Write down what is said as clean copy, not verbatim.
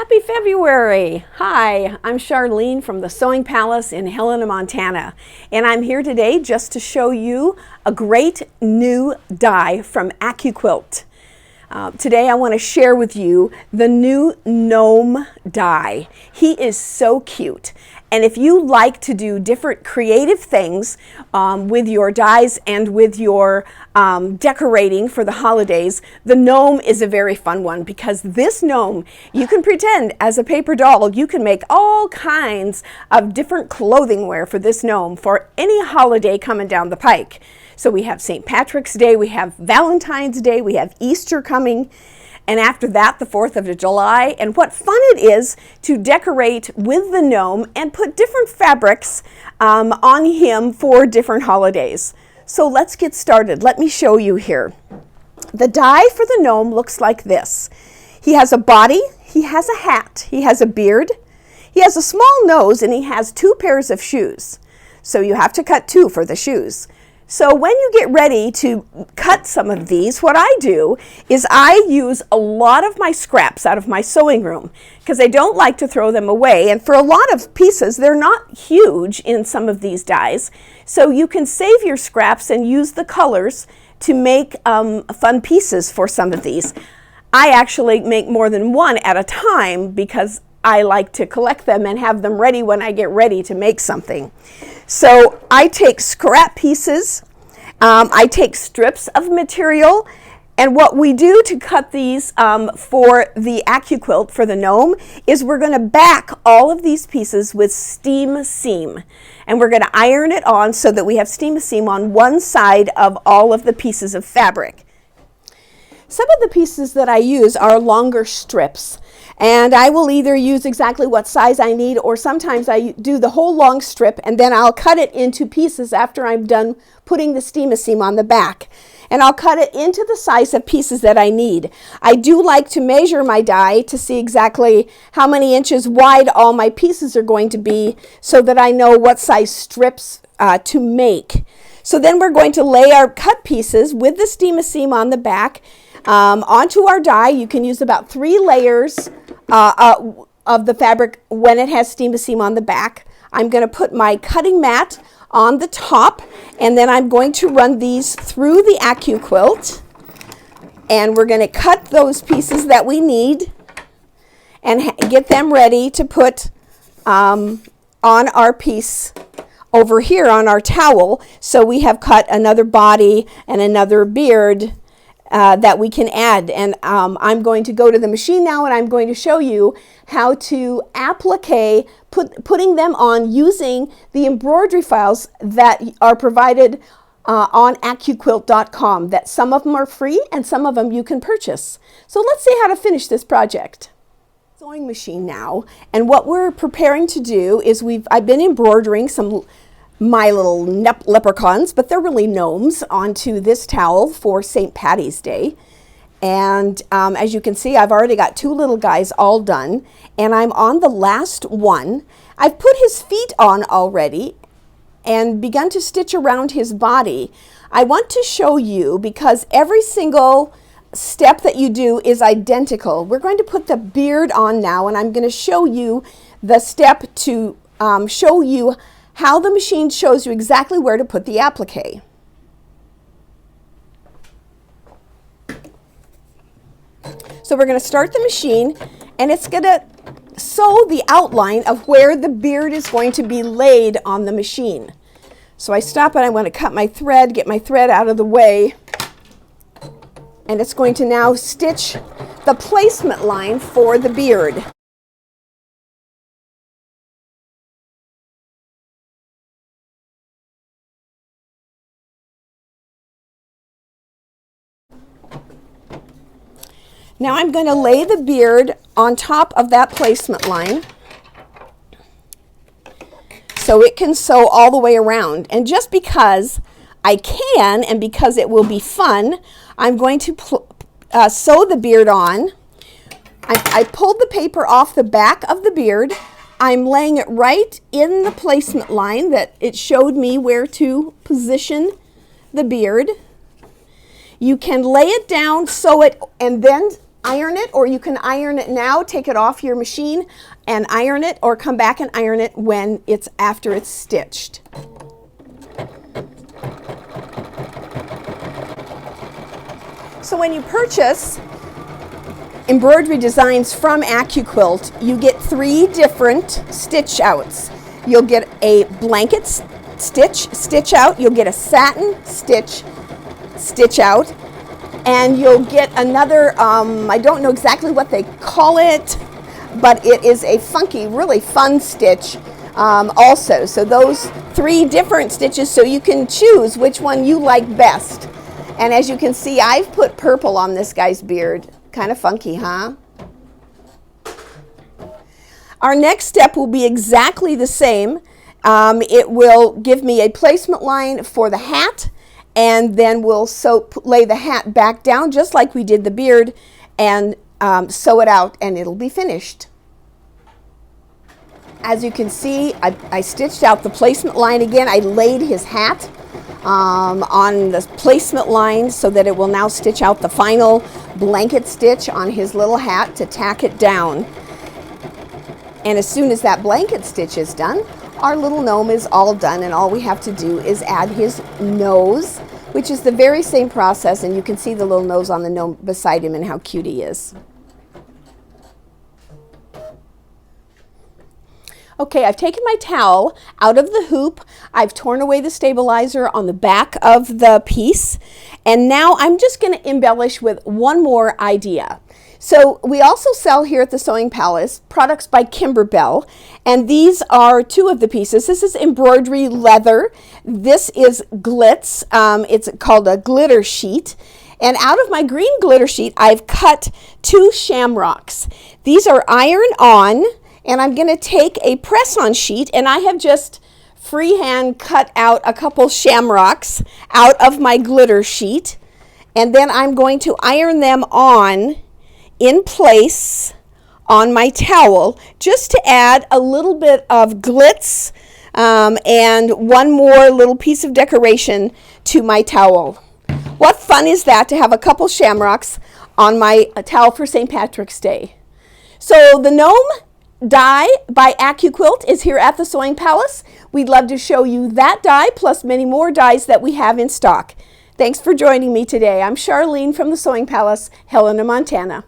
Happy February! Hi, I'm Charlene from the Sewing Palace in Helena, Montana, and I'm here today just to show you a great new die from accuquilt. Today I want to share with you the new Gnome Die. He is so cute. And if you like to do different creative things with your dies and with your decorating for the holidays, the gnome is a very fun one, because this gnome, you can pretend as a paper doll. You can make all kinds of different clothing wear for this gnome for any holiday coming down the pike. So we have St. Patrick's Day, we have Valentine's Day, we have Easter coming, and after that, the 4th of July. And what fun it is to decorate with the gnome and put different fabrics on him for different holidays. So let's get started. Let me show you here. The die for the gnome looks like this. He has a body, he has a hat, he has a beard, he has a small nose, and he has 2 pairs of shoes. So you have to cut 2 for the shoes. So when you get ready to cut some of these, what I do is I use a lot of my scraps out of my sewing room, because I don't like to throw them away. And for a lot of pieces, they're not huge in some of these dies. So you can save your scraps and use the colors to make fun pieces for some of these. I actually make more than one at a time because I like to collect them and have them ready when I get ready to make something. So I take scrap pieces, I take strips of material, and what we do to cut these for the accuquilt for the gnome is we're going to back all of these pieces with steam seam. And we're going to iron it on so that we have steam seam on one side of all of the pieces of fabric. Some of the pieces that I use are longer strips, and I will either use exactly what size I need, or sometimes I do the whole long strip and then I'll cut it into pieces after I'm done putting the steam seam on the back. And I'll cut it into the size of pieces that I need. I do like to measure my die to see exactly how many inches wide all my pieces are going to be, so that I know what size strips to make. So then we're going to lay our cut pieces with the steam seam on the back onto our die. You can use about 3 layers of the fabric when it has steam seam on the back. I'm going to put my cutting mat on the top, and then I'm going to run these through the accuquilt, and we're going to cut those pieces that we need and get them ready to put on our piece over here on our towel. So we have cut another body and another beard that we can add. And I'm going to go to the machine now, and I'm going to show you how to applique, putting them on using the embroidery files that are provided on accuquilt.com. That some of them are free and some of them you can purchase. So let's see how to finish this project. Sewing machine now, and what we're preparing to do is I've been embroidering some my little leprechauns, but they're really gnomes, onto this towel for St. Patty's Day. And as you can see, I've already got 2 little guys all done, and I'm on the last one. I've put his feet on already and begun to stitch around his body. I want to show you, because every single step that you do is identical. We're going to put the beard on now, and I'm going to show you the step to show you how the machine shows you exactly where to put the applique. So we're going to start the machine, and it's going to sew the outline of where the beard is going to be laid on the machine. So I stop and I want to cut my thread, get my thread out of the way, and it's going to now stitch the placement line for the beard. Now I'm going to lay the beard on top of that placement line so it can sew all the way around. And just because I can, and because it will be fun, I'm going to sew the beard on. I pulled the paper off the back of the beard. I'm laying it right in the placement line that it showed me where to position the beard. You can lay it down, sew it, and then iron it, or you can iron it now, take it off your machine and iron it, or come back and iron it when it's after it's stitched. So when you purchase embroidery designs from AccuQuilt, you get 3 different stitch outs. You'll get a blanket stitch out, you'll get a satin stitch out, and you'll get another, I don't know exactly what they call it, but it is a funky, really fun stitch also. So those 3 different stitches, so you can choose which one you like best. And as you can see, I've put purple on this guy's beard. Kind of funky, huh? Our next step will be exactly the same. It will give me a placement line for the hat, and then we'll lay the hat back down just like we did the beard, and sew it out, and it'll be finished. As you can see, I stitched out the placement line again. I laid his hat on the placement line so that it will now stitch out the final blanket stitch on his little hat to tack it down. And as soon as that blanket stitch is done, our little gnome is all done, and all we have to do is add his nose, which is the very same process, and you can see the little nose on the gnome beside him and how cute he is. Okay, I've taken my towel out of the hoop. I've torn away the stabilizer on the back of the piece, and now I'm just going to embellish with one more idea. So we also sell here at the Sewing Palace products by Kimberbell, and these are 2 of the pieces. This is embroidery leather. This is glitz. It's called a glitter sheet. And out of my green glitter sheet, I've cut 2 shamrocks. These are iron-on, and I'm going to take a press-on sheet, and I have just freehand cut out a couple shamrocks out of my glitter sheet, and then I'm going to iron them on in place on my towel just to add a little bit of glitz and one more little piece of decoration to my towel. What fun is that, to have a couple shamrocks on my towel for St. Patrick's Day? So the Gnome Die by AccuQuilt is here at the Sewing Palace. We'd love to show you that die plus many more dies that we have in stock. Thanks for joining me today. I'm Charlene from the Sewing Palace, Helena, Montana.